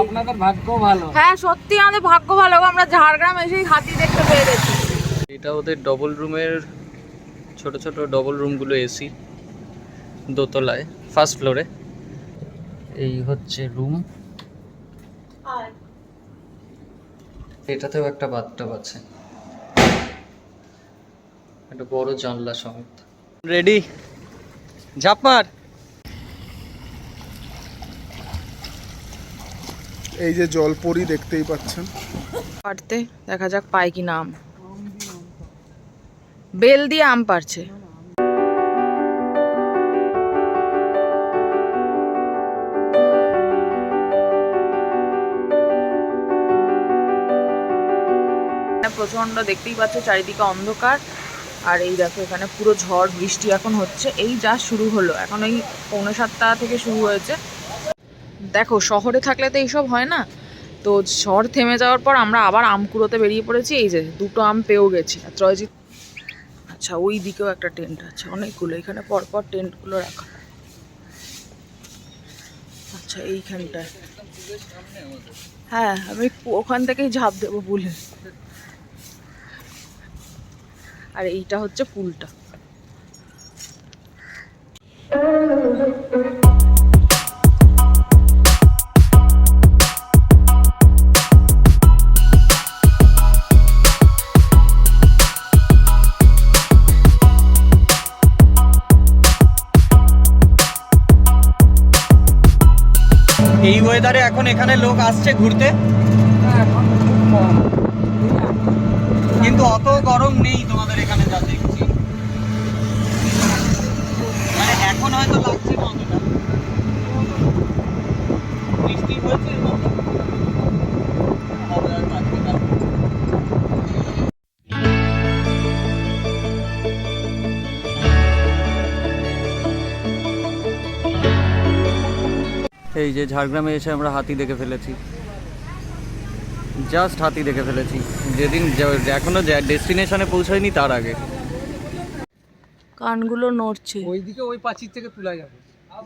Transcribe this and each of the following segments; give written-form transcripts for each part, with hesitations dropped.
আপনাদের ভাগ্য ভালো। হ্যাঁ সত্যি আমাদের ভাগ্য ভালো, আমরা ঝাড়গ্রাম এসেই হাতি দেখতে পেয়ে গেছি। এটা ওদের ডবল রুমের ছোট ছোট ডবল রুমগুলো, এসি, দোতলায়, ফার্স্ট ফ্লোরে। এই হচ্ছে রুম। এটাতেও একটা বাথটব আছে, একটা বড় জানলা সমেত। রেডি, ঝাঁপ মার। এই যে জলপরি দেখতেই পাচ্ছেন। পারতে দেখা যাক পাই কি না আম। বেল দিয়ে আম পারছে। প্রচন্ড, দেখতেই পাচ্ছ চারিদিকে অন্ধকার। আর এই দেখো এখানে পুরো ঝড় বৃষ্টি এখন হচ্ছে, এই যা শুরু হলো, এখন এই 6:45 থেকে শুরু হয়েছে। দেখো শহরে থাকলে তো এইসব হয় না, তো ঝড় থেমে যাওয়ার পর আমরা আবার আম কুড়োতে বেরিয়ে পড়েছি। এই যে 2টো আম পেয়েও গেছি। আর ত্রয়জিৎ, আচ্ছা ওই দিকেও একটা টেন্ট আছে, অনেকগুলো, এখানে পরপর টেন্টগুলো রাখা। আচ্ছা এইখানটায়, হ্যাঁ আমি ওখান থেকেই ঝাঁপ দেবো পুলে। আর এইটা হচ্ছে পুলটা। এই ওয়েদারে এখন এখানে লোক আসছে ঘুরতে, এখন খুব কম। কিন্তু অত গরম নেই তোমাদের এখানে যা দেখছি। মানে এখন হয়তো লাগছে না অতটা। বৃষ্টি হয়েছে এর মধ্যে? হবে হয়তো আজকে কালকে। এই যে ঝাড়গ্রামে এসে আমরা হাতি দেখে ফেলেছি, জাস্ট হাতি দেখে ফেলেছি, যেদিন এখনো ডেস্টিনেশনে পৌঁছায়নি তার আগে। কানগুলো নড়ছে। ওইদিকে ওই প্রাচীর থেকে তোলা যাবে,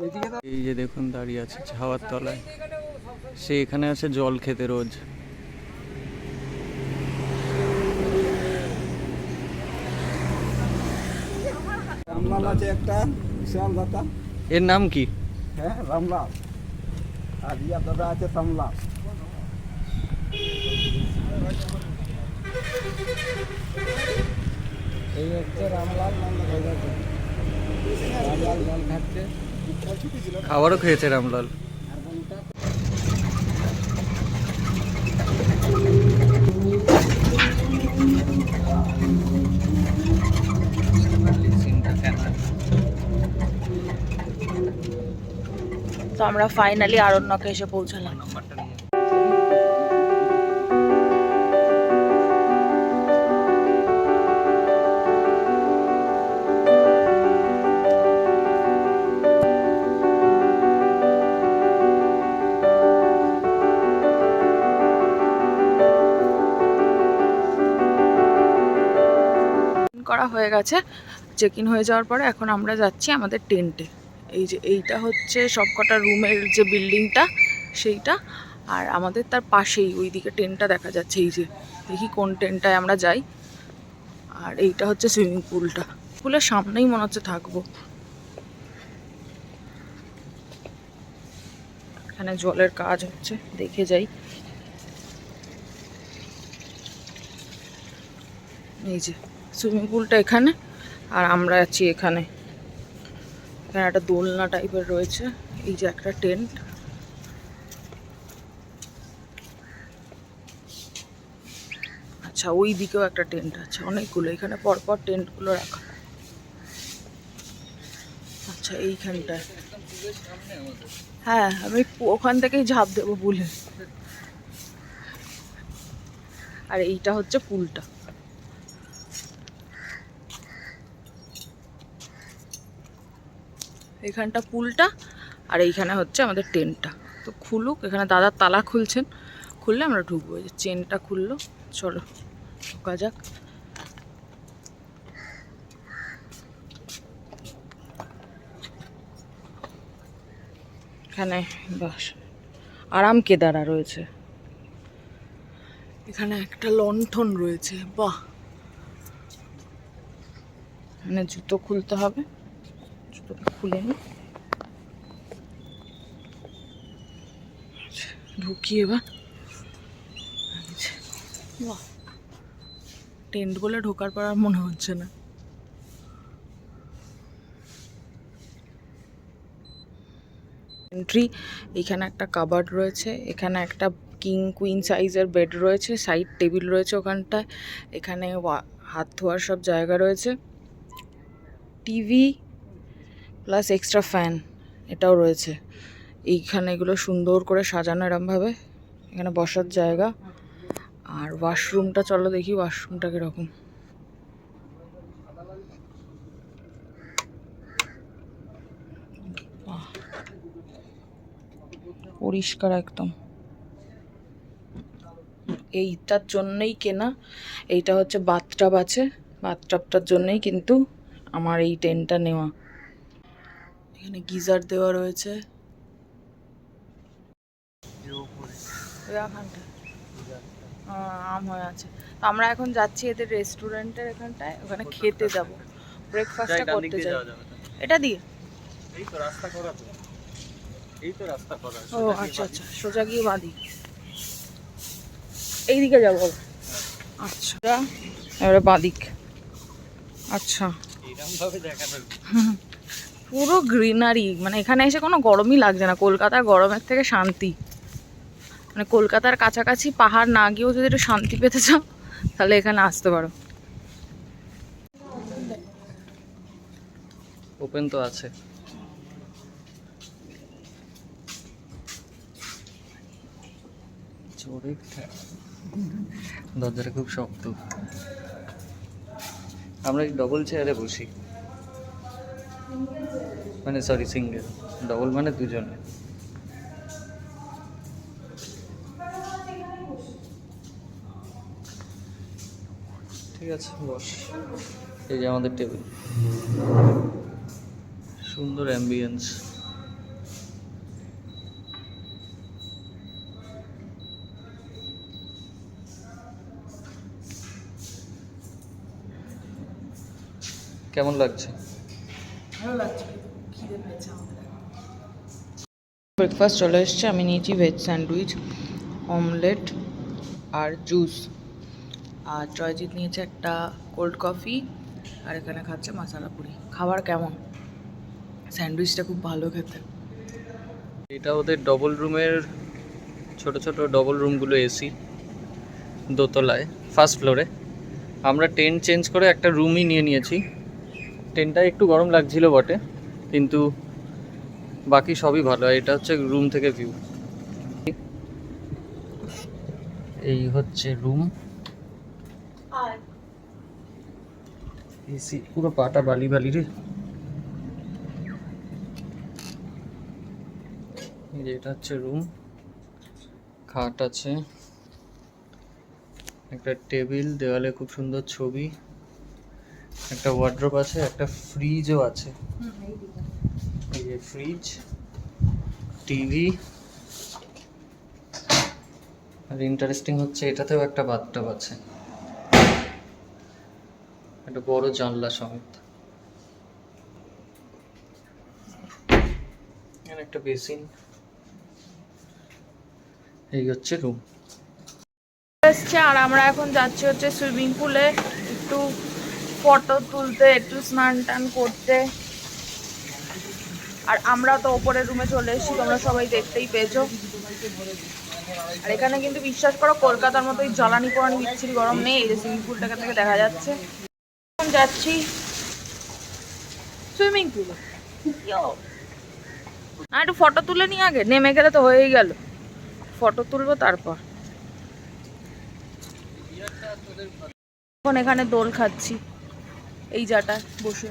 ওইদিকে তো। এই যে দেখুন দাঁড়িয়ে আছে ছাওয়ার তলায়, সে এখানে আসে জল খেতে রোজ। রামলাল আছে একটা বিশাল দাতা। এর নাম কি? হ্যাঁ রামলাল। আর ইয়া দাদা আছে সামলাল। এই হচ্ছে রামলাল, রামলাল জল খাচ্ছে। খাবারও খেয়েছে রামলাল। তো আমরা ফাইনালি আরণ্যকে এসে পৌঁছালাম। করা হয়ে গেছে, চেক ইন হয়ে যাওয়ার পরে এখন আমরা যাচ্ছি আমাদের টেন্টে। এই যে এইটা হচ্ছে সবকটা রুমের যে বিল্ডিংটা সেইটা, আর আমাদের তার পাশেই ওইদিকে টেন্টটা দেখা যাচ্ছে। এই যে দেখি কোন টেন্টটায় আমরা যাই। আর এইটা হচ্ছে সুইমিং পুলটা, পুলের সামনেই মনে হচ্ছে থাকবো। এখানে জলের কাজ হচ্ছে, দেখে যাই। এই যে সুইমিং পুলটা এখানে, আর আমরা আছি এখানে। এখানে একটা দোলনা টাইপের রয়েছে। এই যে একটা টেন্ট, আচ্ছা ওই দিকেও একটা টেন্ট আছে, অনেকগুলো, এখানে পরপর টেন্টগুলো রাখা। আচ্ছা এইখানটায়, হ্যাঁ আমি ওখান থেকেই ঝাঁপ দেবো পুলে। আর এইটা হচ্ছে পুলটা। এখানটা পুলটা, আর এইখানে হচ্ছে আমাদের টেন্টটা। তো খুলুক, এখানে দাদার তালা খুলছেন, খুললে আমরা ঢুকবো। এই যে চেনটা খুললো, চলো ঢোকা যাক। এখানে বাস আরাম কেদারা রয়েছে। এখানে একটা লণ্ঠন রয়েছে, বাহ। মানে জুতো খুলতে হবে, জুতোটা খুলে নি, ঢুকি এবার। বাহ, টেন্ট বলে ঢোকার পর আর মনে হচ্ছে না। এন্ট্রি, এখানে একটা কাবার্ড রয়েছে, এখানে একটা কিং কুইন সাইজের বেড রয়েছে, সাইড টেবিল রয়েছে ওখানটায়, এখানে হাত ধোয়ার সব জায়গা রয়েছে, টিভি প্লাস এক্সট্রা ফ্যান এটাও রয়েছে। এইখানে এগুলো সুন্দর করে সাজানো এরমভাবে, এখানে বসার জায়গা। আর ওয়াশরুমটা চলো দেখি ওয়াশরুমটা কীরকম। পরিষ্কার একদম, এইটার জন্যই কেনা। এইটা হচ্ছে বাথটাব আছে, বাথটাবটার জন্যই কিন্তু আমার এই টেন্টটা নেওয়া। এখানে গিজার দেওয়া রয়েছে, আম হয়ে আছে। তো আমরা এখন যাচ্ছি এদের রেস্টুরেন্টের এখানটায়, ওখানে খেতে যাব, ব্রেকফাস্টটা করতে যাই। এটা দিয়ে এই তো রাস্তা করা, তো এই তো রাস্তা করা। ও আচ্ছা আচ্ছা, সোজা গিয়ে বাঁধি, এইদিকে যাবো। আচ্ছা, এবারে বাঁদিক। আচ্ছা, এরকম ভাবে দেখানো পুরো গ্রিনারি, মানে এখানে এসে কোনো গরমই লাগছে না। কলকাতার গরমের থেকে শান্তি, মানে কলকাতার কাছাকাছি পাহাড় না গিয়েও যদি একটু শান্তি পেতে চাও তাহলে এখানে আসতে পারো। ওপেন তো আছে। দরজাটা খুব শক্ত। আমরা এই ডবল চেয়ারে বসি, মানে সরি সিঙ্গেল, ডবল মানে দুজনে। ঠিক আছে, বস। এই যে আমাদের টেবিল, সুন্দর অ্যাম্বিয়েন্স। কেমন লাগছে? ভালো লাগছে, খিদে পেয়েছে আমাদের। ব্রেকফাস্ট চলে এসছে, আমি নিয়েছি ভেজ স্যান্ডউইচ, অমলেট আর জুস। আর জয়জিৎ নিয়েছে একটা কোল্ড কফি, আর এখানে খাচ্ছে মশলা পুরি। খাবার কেমন? স্যান্ডউইচটা খুব ভালো খেতে। এটা ওদের ডবল রুমের, ছোট ছোট ডবল রুমগুলো এসি, দোতলায় ফার্স্ট ফ্লোরে। আমরা টেন্ট চেঞ্জ করে একটা রুমই নিয়ে নিয়েছি। টেন্টটা একটু গরম লাগছিল বটে, কিন্তু বাকি সবই ভালো। এটা হচ্ছে রুম থেকে ভিউ। এই হচ্ছে রুম, এসি, পুরো পাটা বালি বালি রে। এই যে এটা হচ্ছে রুম, খাট আছে, একটা টেবিল, দেওয়ালে খুব সুন্দর ছবি, একটা ওয়ার্ড্রোব আছে, একটা ফ্রিজও আছে। এই যে ফ্রিজ, টিভি। আর ইন্টারেস্টিং হচ্ছে এটাতেও একটা বাথটাব আছে, একটা বড় জানলা সমেত। এখানে একটা বেসিন। এই হচ্ছে রুম। এসছে, আর আমরা এখন যাচ্ছি হচ্ছে সুইমিং পুলে একটু ফটো তুলতে, একটু স্নান টান করতে। আর আমরা তো ওপরের রুমে চলে এসেছি, তোমরা সবাই দেখতেই পেয়েছো। আর এখানে কিন্তু বিশ্বাস করো কলকাতার মতোই জ্বালানি পোড়ানি বিচ্ছিরি গরম নেই। এই যে সুইমিং পুলটাকে থেকে দেখা যাচ্ছে। এখন যাচ্ছি সুইমিং পুলে, না একটু ফটো তুলে নি, আগে নেমে গেলে তো হয়েই গেল। ফটো তুলবো তারপর। এখন এখানে দোল খাচ্ছি এই জায়গাটায় বসে,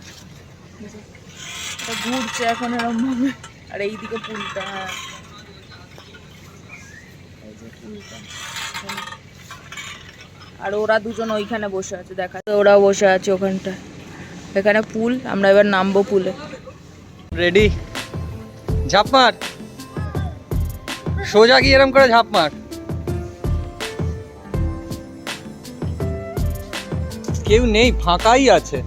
ঘুরছে এখন এরকম ভাবে। আর এইদিকে পুলটা, হ্যাঁ এই যে পুলটা। আর ওরা দুজন ওইখানে বসে আছে, দেখা ওরাও বসে আছে ওখানটায়। এখানে পুল, আমরা এবার নামবো পুলে। রেডি, ঝাঁপ মার, সোজা গিয়ে এরম করে ঝাঁপ মার। কেউ নেই, ফাঁকাই আছে।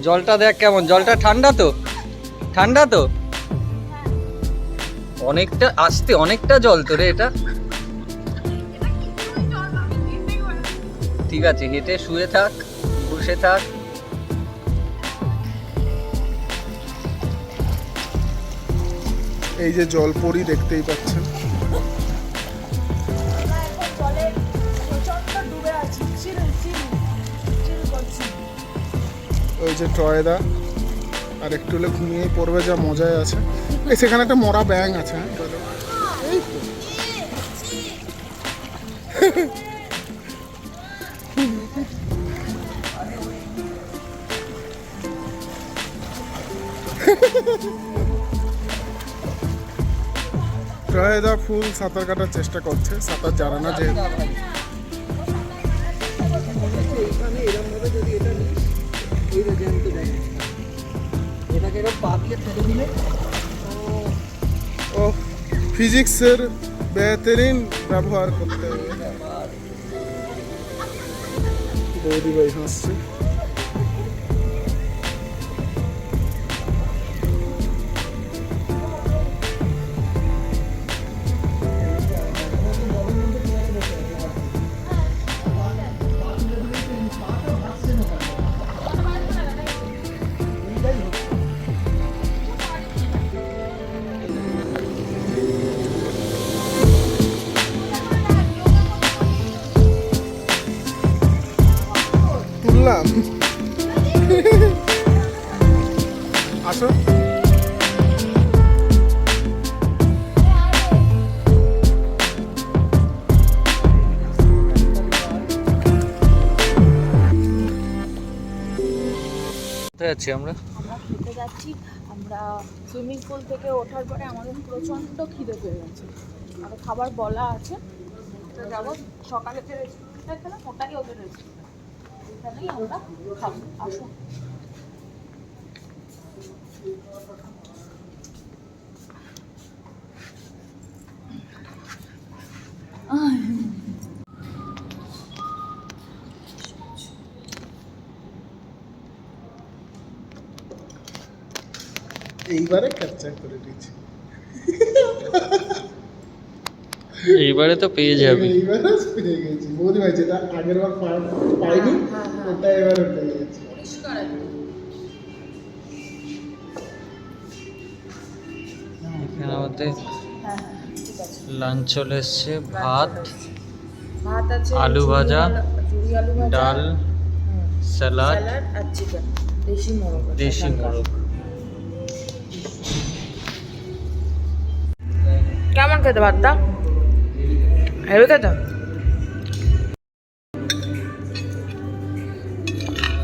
জলটা দেখ কেমন, জলটা ঠান্ডা তো, ঠান্ডা তো, অনেকটা আসতে, অনেকটা জল তো রে এটা। ঠিক আছে, হেঁটে শুয়ে থাক, বসে থাক। এই যে জলপরি দেখতেই পাচ্ছেন। ওই যে টয়দা, আর একটু হলে ঘুমিয়েই পড়বে, যা মজায় আছে। এই সেখানে একটা মরা ব্যাঙ আছে। হ্যাঁ টয়দা, এই তো। টয়দা ফুল সাঁতার কাটার চেষ্টা করছে, সাঁতার জানে না যে। ও ফিজিক্সের বেহতরিন ব্যবহার করতে হবে। বৌদি ভাই হাসছে। তুললাম, আসো। কোথায় যাচ্ছি আমরা? খেতে যাচ্ছি আমরা। সুইমিং পুল থেকে ওঠার পরে আমাদের প্রচণ্ড খিদে পেয়ে গেছে, আরও খাবার বলা আছে। তো যাবো, সকালে যে রেস্টুরেন্টটা খেলাম ওটাই ওদের রেস্টুরেন্ট, এখানেই আমরা খাবো। আসুন। এইবারে ক্যাপচার করে দিয়েছি। এইবারে তো পেয়ে যাবে। এইবারে পেয়ে গেছি বৌদি ভাই, যেটা আগের বার পাইনি ওটা এবারে পেয়ে গেছি। এখানে আমাদের লাঞ্চ চলে এসছে, ভাত, ভাত আছে, আলু ভাজা, ঝুরি আলু ভাজা, ডাল, স্যালাড, স্যালাড আর চিকেন, দেশি মোরগ। দেশি মোরগ। কেমন খেতে ভাতটা? হেভি খেতে।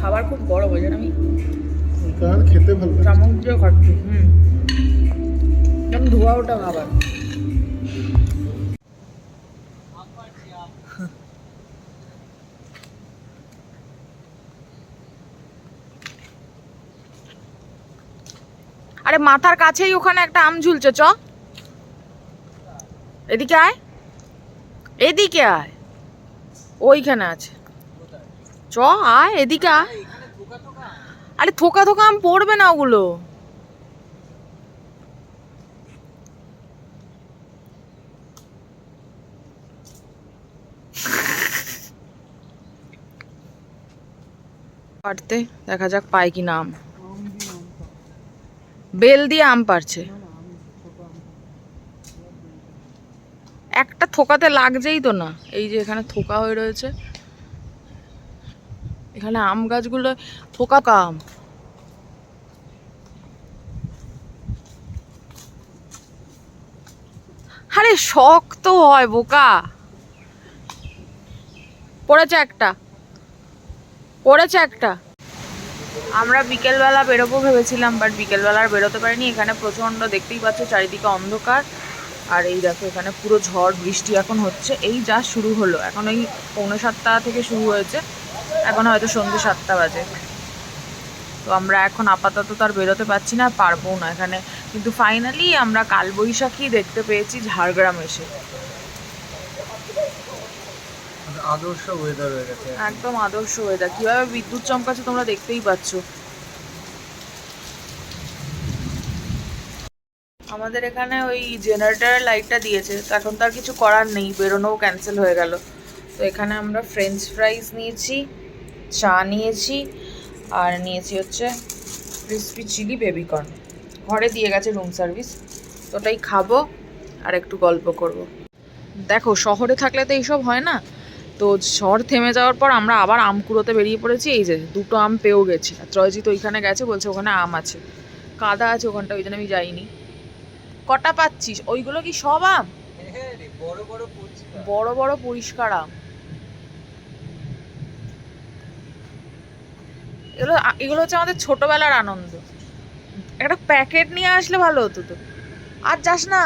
খাবার খুব বড় বোঝেন, আমি কার খেতে ভালো লাগে। চামচ দিয়ে খাচ্ছি। একদম ধোয়া ওটা খাবার। আরে মাথার কাছেই ওখানে একটা আম ঝুলছে, চ এদিকে আয়, এদিকে আয়, ওইখানে আছে, চ আয় এদিকে আয়। আরে থোকা থোকা আম পড়বে না ওগুলো। পারতে দেখা যাক পায় কি না আম। বেল দিয়ে আম পারছে, একটা থোকাতে লাগছেই তো না। এই যে এখানে থোকা হয়ে রয়েছে, এখানে আম গাছগুলো থোকা আম। আরে শক্ত হয় বোকা। পড়েছে একটা, পড়েছে একটা। আমরা বিকেলবেলা বেরোবো ভেবেছিলাম, বাট বিকেলবেলা আর বেরোতে পারিনি। এখানে প্রচণ্ড, দেখতেই পাচ্ছ চারিদিকে অন্ধকার। আর এই দেখো এখানে পুরো ঝড় বৃষ্টি এখন হচ্ছে, এই যা শুরু হলো। এখন ওই 6:45 থেকে শুরু হয়েছে। এখন হয়তো সন্ধ্যে 7টা বাজে। তো আমরা এখন আপাতত তার বেরোতে পারছি না, পারবো না এখানে। কিন্তু ফাইনালি আমরা কালবৈশাখী দেখতে পেয়েছি ঝাড়গ্রাম এসে। আদর্শ ওয়েদার হয়ে গেছে, একদম আদর্শ ওয়েদার। কিভাবে বিদ্যুৎ চমকাচ্ছে তোমরা দেখতেই পাচ্ছ। আমাদের এখানে ওই জেনারেটরের লাইটটা দিয়েছে, তো এখন তার কিছু করার নেই, বেরোনোও ক্যান্সেল হয়ে গেল। তো এখানে আমরা ফ্রেঞ্চ ফ্রাইজ নিয়েছি, চা নিয়েছি, আর নিয়েছি হচ্ছে ক্রিসপি চিলি বেবিকর্ন। ঘরে দিয়ে গেছে রুম সার্ভিস, তো ওটাই খাবো আর একটু গল্প করব। দেখো শহরে থাকলে তো এইসব হয় না। তো ঝড় থেমে যাওয়ার পর আমরা আবার আম কুড়োতে বেরিয়ে পড়েছি। এই যে 2টো আম পেয়েও গেছি। আর ত্রয়জিৎ ওইখানে গেছে, বলছে ওখানে আম আছে, কাদা আছে ওখানটা, ওই জন্য আমি যাইনি। কটা পাচ্ছিস? ওইগুলো কি সব আম? বড় বড় পরিষ্কার আম। এগুলো হচ্ছে আমাদের ছোটবেলার আনন্দ। একটা প্যাকেট নিয়ে আসলে ভালো হতো। তো আর যাস না।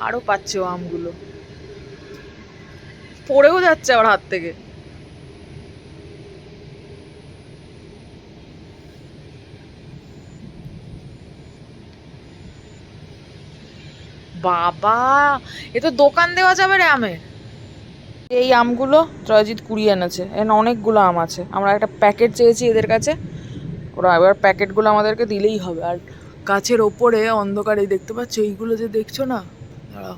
আরো পাচ্ছে ও আমগুলো, পড়েও যাচ্ছে আমার হাত থেকে। বাবা, এ তো দোকান দেওয়া যাবে রে আমের। এই আমগুলো ত্রয়জিৎ কুড়িয়ে এনেছে, এখানে অনেকগুলো আম আছে। আমরা একটা প্যাকেট চেয়েছি এদের কাছে, ওরা এবার প্যাকেটগুলো আমাদেরকে দিলেই হবে। আর গাছের ওপরে অন্ধকারে দেখতে পাচ্ছ এইগুলো যে দেখছো না, দাঁড়াও,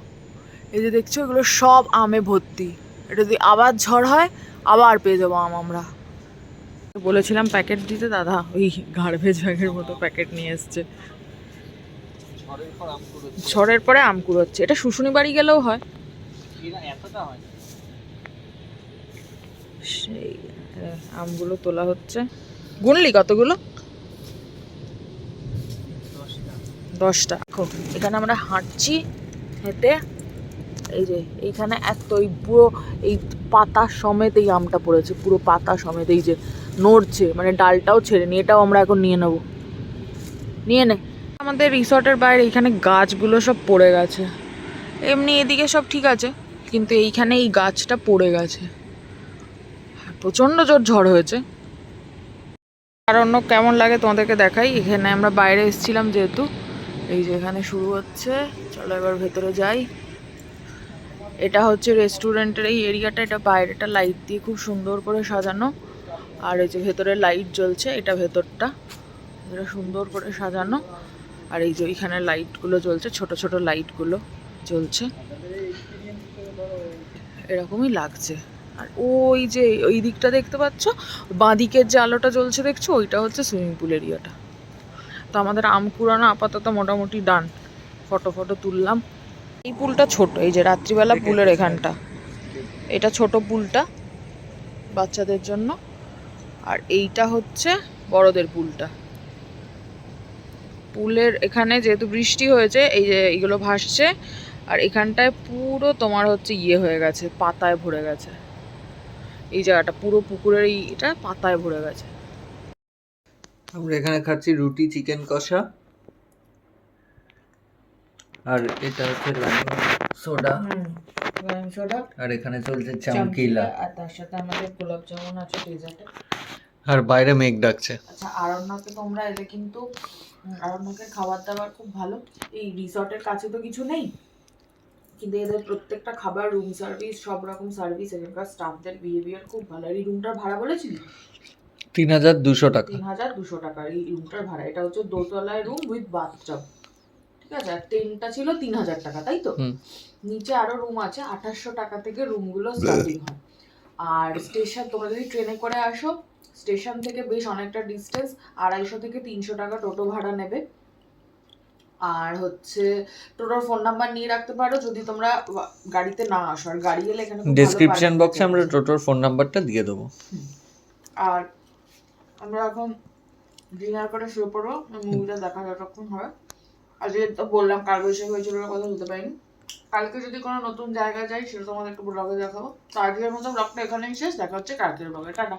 এই যে দেখছো এগুলো সব আমে ভর্তি। এটা যদি আবার ঝড় হয় আবার পেয়ে যাবো আম আমরা। বলেছিলাম প্যাকেট দিতে, দাদা ওই গার্বেজ ব্যাগের মতো প্যাকেট নিয়ে এসছে। ঝড়ের পরে আম কুড়োচ্ছে। এটা শুশুনি বাড়ি গেলেও হয়। সেই আমগুলো তোলা হচ্ছে। গুনলি কতগুলো? 10টা। এখানে আমরা হাঁটছি, হেঁটে এই যে এইখানে এই পুরো এই পাতা সমেত এই আমটা পড়েছে, পুরো পাতা সমেত। এই যে নড়ছে, মানে ডালটাও ছেড়ে নি। এটাও আমরা এখন নিয়ে নেব। নিয়ে নে। আমাদের রিসর্টের বাইরে এইখানে গাছগুলো সব পড়ে গেছে। এমনি এদিকে সব ঠিক আছে, কিন্তু এইখানে এই গাছটা পড়ে গেছে। প্রচণ্ড জোর ঝড় হয়েছে। আর অন্য কেমন লাগে তোমাদেরকে দেখাই। এখানে আমরা বাইরে এসেছিলাম যেহেতু, এই যে এখানে শুরু হচ্ছে। চলো এবার ভেতরে যাই। এটা হচ্ছে রেস্টুরেন্টের এই এরিয়াটা। এটা বাইরেটা লাইট দিয়ে খুব সুন্দর করে সাজানো, আর এই যে ভেতরে লাইট জ্বলছে। এটা ভেতরটা, এটা সুন্দর করে সাজানো। আর এই যে ওইখানে লাইটগুলো জ্বলছে, ছোট ছোট লাইটগুলো জ্বলছে, এরকমই লাগছে। আর ওই যে ওই দিকটা দেখতে পাচ্ছ, বাঁদিকের যে আলোটা জ্বলছে দেখছো, ওইটা হচ্ছে সুইমিং পুল এরিয়াটা। তো আমাদের আম কুড়ানো আপাতত মোটামুটি ডান। ফটো তুললাম। এই পুলটা ছোট, এই যে রাত্রিবেলা পুলের এখানটা, এটা ছোট পুলটা বাচ্চাদের জন্য। আর এইটা হচ্ছে বড়দের পুলটা। পুলের এখানে যেহেতু বৃষ্টি হয়েছে, এই যে এইগুলো ভাসছে। আর এখানটায় পুরো তোমার হচ্ছে হয়ে গেছে, পাতায় ভরে গেছে। এই জায়গাটা পুরো পুকুরের এটা পাতায় ভরে গেছে। আমরা এখানে খাচ্ছি রুটি চিকেন কষা, আর এটা হচ্ছে লাইম সোডা, আর এখানে চলছে চামকিলা, আর তার সাথে আমাদের গোলাপ জামুন আছে ডেজার্টে। আর বাইরে মেঘ ডাকছে। আচ্ছা, আরণ্যকে তোমরা এলে কিন্তু আরণ্যকের খাবার দাবার খুব ভালো। এই রিসর্টের কাছে তো কিছু নেই, কিন্তু এদের প্রত্যেকটা খাবার, রুম সার্ভিস, সব রকম সার্ভিস, এখানকার স্টাফদের বিহেভিয়ার খুব ভালো। এই রুমটার ভাড়া বলেছিলি 3200 টাকা। 3200 টাকা এই রুমটার ভাড়া। এটা হচ্ছে দোতলায় রুম উইথ বাথটাব, ঠিক আছে। আর টেন্টটা ছিল 3000 টাকা, তাই তো? নিচে আরো রুম আছে, 2800 টাকা থেকে রুমগুলো স্টার্টিং হয়। আর স্টেশন, তোমরা যদি ট্রেনে করে আসো, স্টেশন থেকে বেশ অনেকটা ডিস্টেন্স, 250 থেকে 300 টাকা টোটো ভাড়া নেবে। আর হচ্ছে টোটোর ফোন নাম্বার নিয়ে রাখতে পারো যদি তোমরা গাড়িতে না আসো। আর গাড়ি এলে এখানে ডেসক্রিপশন বক্সে আমরা টোটোর ফোন নাম্বারটা দিয়ে দেবো। আর আমরা এখন ডিনার করে শুয়ে পড়বো, মুভিটা দেখা যতক্ষণ হয়। আজকে তো বললাম কালবৈশাখী হয়েছিল, কথা বলতে পারিনি। কালকে যদি কোনো নতুন জায়গায় যাই সেটা তোমাদের একটু ব্লগে দেখাবো। তো আজকের মতো ব্লগটা এখানেই শেষ। দেখা হচ্ছে কালকের ব্লগে। টাটা।